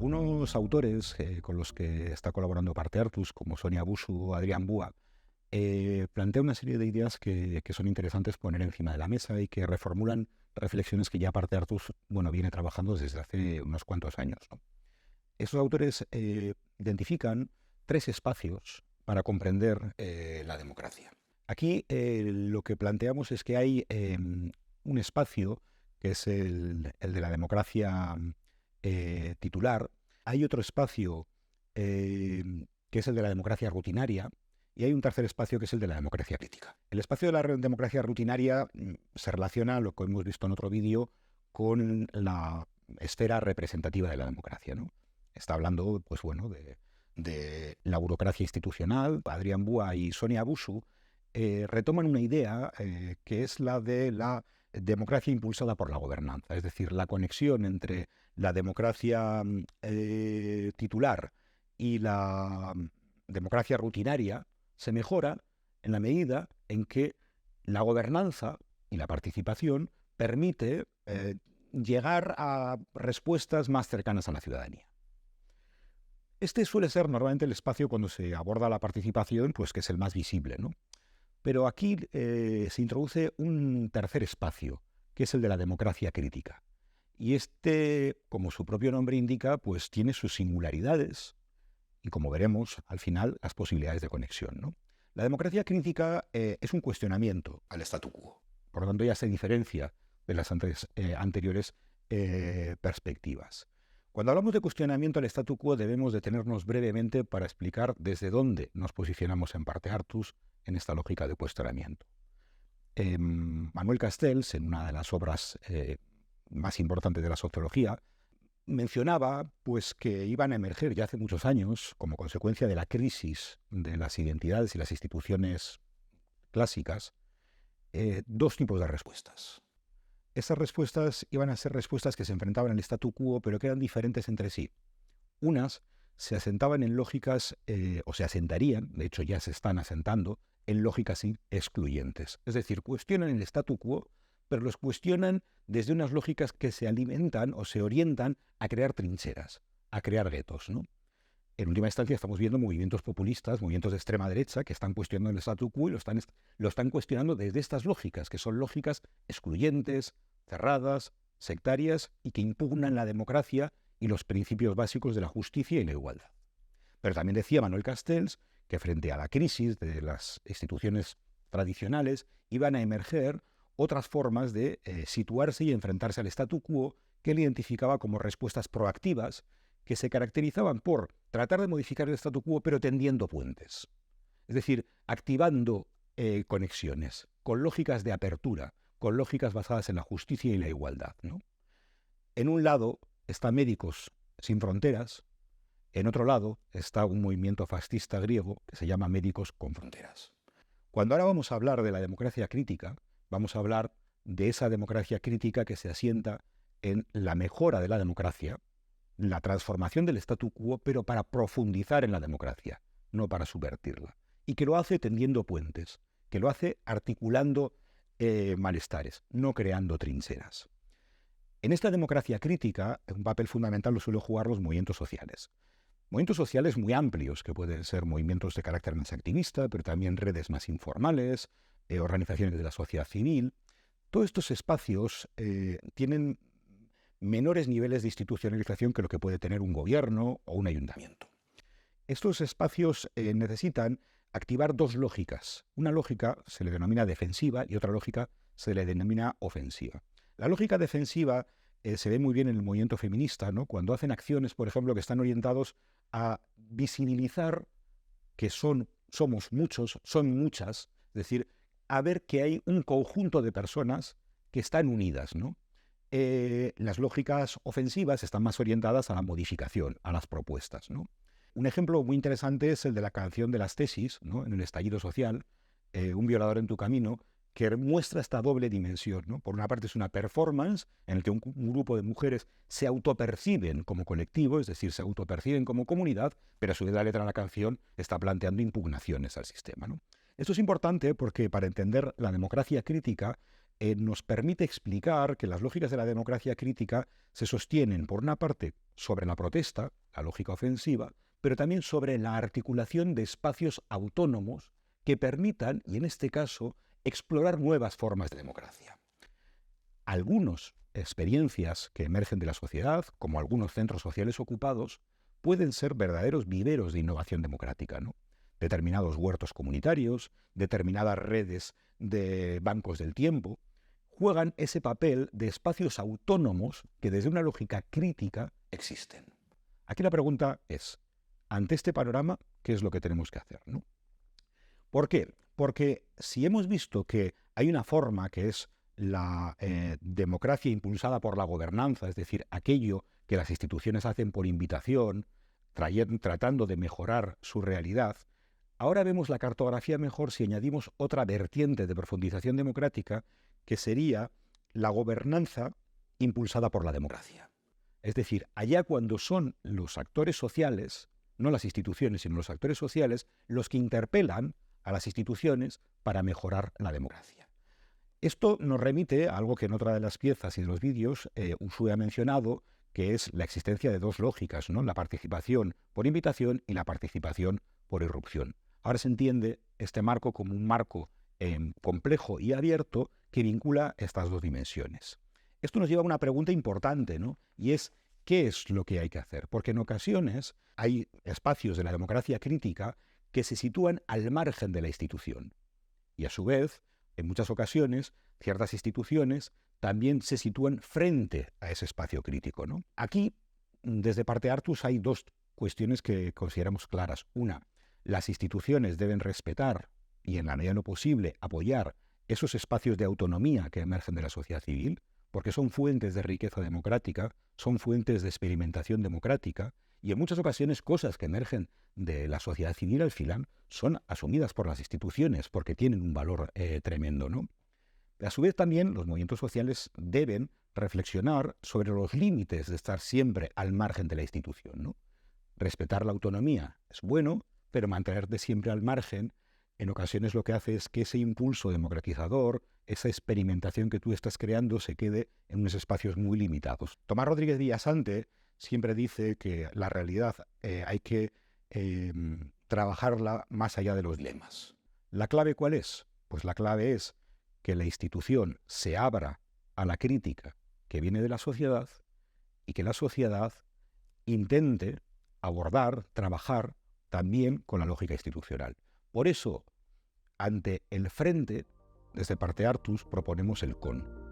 Algunos autores con los que está colaborando Parte Artus, como Sonia Abusu o Adrián Bua, plantean una serie de ideas que son interesantes poner encima de la mesa y que reformulan reflexiones que ya Parte Artus viene trabajando desde hace unos cuantos años, ¿no? Esos autores identifican tres espacios para comprender la democracia. Aquí lo que planteamos es que hay un espacio que es el de la democracia titular, hay otro espacio que es el de la democracia rutinaria, y hay un tercer espacio que es el de la democracia crítica. El espacio de la democracia rutinaria se relaciona, lo que hemos visto en otro vídeo, con la esfera representativa de la democracia, ¿no? Está hablando, de la burocracia institucional. Adrián Bua y Sonia Abusu retoman una idea que es la de la democracia impulsada por la gobernanza, es decir, la conexión entre la democracia titular y la democracia rutinaria se mejora en la medida en que la gobernanza y la participación permite llegar a respuestas más cercanas a la ciudadanía. Este suele ser normalmente el espacio cuando se aborda la participación, pues que es el más visible, ¿no? Pero aquí se introduce un tercer espacio, que es el de la democracia crítica. Y este, como su propio nombre indica, pues tiene sus singularidades y, como veremos, al final, las posibilidades de conexión, ¿no? La democracia crítica es un cuestionamiento al statu quo. Por lo tanto, ya se diferencia de las anteriores perspectivas. Cuando hablamos de cuestionamiento al statu quo, debemos detenernos brevemente para explicar desde dónde nos posicionamos en Parte Artus en esta lógica de cuestionamiento. Manuel Castells, en una de las obras más importantes de la sociología, mencionaba pues, que iban a emerger ya hace muchos años, como consecuencia de la crisis de las identidades y las instituciones clásicas, dos tipos de respuestas. Esas respuestas iban a ser respuestas que se enfrentaban al statu quo, pero que eran diferentes entre sí. Unas se asentaban en lógicas, o se asentarían, de hecho ya se están asentando, en lógicas excluyentes. Es decir, cuestionan el statu quo, pero los cuestionan desde unas lógicas que se alimentan o se orientan a crear trincheras, a crear guetos, ¿no? En última instancia estamos viendo movimientos populistas, movimientos de extrema derecha que están cuestionando el statu quo y lo están cuestionando desde estas lógicas, que son lógicas excluyentes, cerradas, sectarias y que impugnan la democracia y los principios básicos de la justicia y la igualdad. Pero también decía Manuel Castells que frente a la crisis de las instituciones tradicionales iban a emerger otras formas de situarse y enfrentarse al statu quo que él identificaba como respuestas proactivas que se caracterizaban por tratar de modificar el statu quo pero tendiendo puentes. Es decir, activando conexiones con lógicas de apertura, con lógicas basadas en la justicia y la igualdad, ¿no? En un lado está Médicos Sin Fronteras, en otro lado está un movimiento fascista griego que se llama Médicos con Fronteras. Cuando ahora vamos a hablar de la democracia crítica, vamos a hablar de esa democracia crítica que se asienta en la mejora de la democracia, la transformación del statu quo, pero para profundizar en la democracia, no para subvertirla. Y que lo hace tendiendo puentes, que lo hace articulando malestares, no creando trincheras. En esta democracia crítica, un papel fundamental lo suelen jugar los movimientos sociales. Movimientos sociales muy amplios, que pueden ser movimientos de carácter más activista, pero también redes más informales, organizaciones de la sociedad civil. Todos estos espacios tienen menores niveles de institucionalización que lo que puede tener un gobierno o un ayuntamiento. Estos espacios necesitan activar dos lógicas. Una lógica se le denomina defensiva y otra lógica se le denomina ofensiva. La lógica defensiva se ve muy bien en el movimiento feminista, ¿no? Cuando hacen acciones, por ejemplo, que están orientados a visibilizar que somos muchos, son muchas, es decir, a ver que hay un conjunto de personas que están unidas, ¿no? Las lógicas ofensivas están más orientadas a la modificación, a las propuestas, ¿no? Un ejemplo muy interesante es el de la canción de las tesis, ¿no? En el estallido social, Un violador en tu camino, que muestra esta doble dimensión, ¿no? Por una parte es una performance en la que un grupo de mujeres se autoperciben como colectivo, es decir, se autoperciben como comunidad, pero a su vez la letra de la canción está planteando impugnaciones al sistema, ¿no? Esto es importante porque para entender la democracia crítica nos permite explicar que las lógicas de la democracia crítica se sostienen, por una parte, sobre la protesta, la lógica ofensiva, pero también sobre la articulación de espacios autónomos que permitan, y en este caso, explorar nuevas formas de democracia. Algunas experiencias que emergen de la sociedad, como algunos centros sociales ocupados, pueden ser verdaderos viveros de innovación democrática, ¿no? Determinados huertos comunitarios, determinadas redes de bancos del tiempo, juegan ese papel de espacios autónomos que desde una lógica crítica existen. Aquí la pregunta es, ante este panorama, ¿qué es lo que tenemos que hacer, ¿no? ¿Por qué? Porque si hemos visto que hay una forma que es la democracia impulsada por la gobernanza, es decir, aquello que las instituciones hacen por invitación, tratando de mejorar su realidad, ahora vemos la cartografía mejor si añadimos otra vertiente de profundización democrática, que sería la gobernanza impulsada por la democracia. Es decir, allá cuando son los actores sociales, no las instituciones, sino los actores sociales, los que interpelan a las instituciones para mejorar la democracia. Esto nos remite a algo que en otra de las piezas y de los vídeos Usue ha mencionado, que es la existencia de dos lógicas, ¿no? La participación por invitación y la participación por irrupción. Ahora se entiende este marco como un marco complejo y abierto que vincula estas dos dimensiones. Esto nos lleva a una pregunta importante, ¿no? Y es, ¿qué es lo que hay que hacer? Porque en ocasiones hay espacios de la democracia crítica que se sitúan al margen de la institución. Y a su vez, en muchas ocasiones, ciertas instituciones también se sitúan frente a ese espacio crítico, ¿no? Aquí, desde Parte Artus, hay dos cuestiones que consideramos claras. Una, las instituciones deben respetar y, en la medida de lo posible, apoyar esos espacios de autonomía que emergen de la sociedad civil, porque son fuentes de riqueza democrática, son fuentes de experimentación democrática, y en muchas ocasiones cosas que emergen de la sociedad civil al final son asumidas por las instituciones porque tienen un valor tremendo, ¿no? A su vez también los movimientos sociales deben reflexionar sobre los límites de estar siempre al margen de la institución, ¿no? Respetar la autonomía es bueno, pero mantenerte siempre al margen en ocasiones lo que hace es que ese impulso democratizador, esa experimentación que tú estás creando, se quede en unos espacios muy limitados. Tomás Rodríguez Villasante siempre dice que la realidad hay que trabajarla más allá de los lemas. ¿La clave cuál es? Pues la clave es que la institución se abra a la crítica que viene de la sociedad y que la sociedad intente abordar, trabajar también con la lógica institucional. Por eso, ante el frente, desde Parte Artus proponemos el con.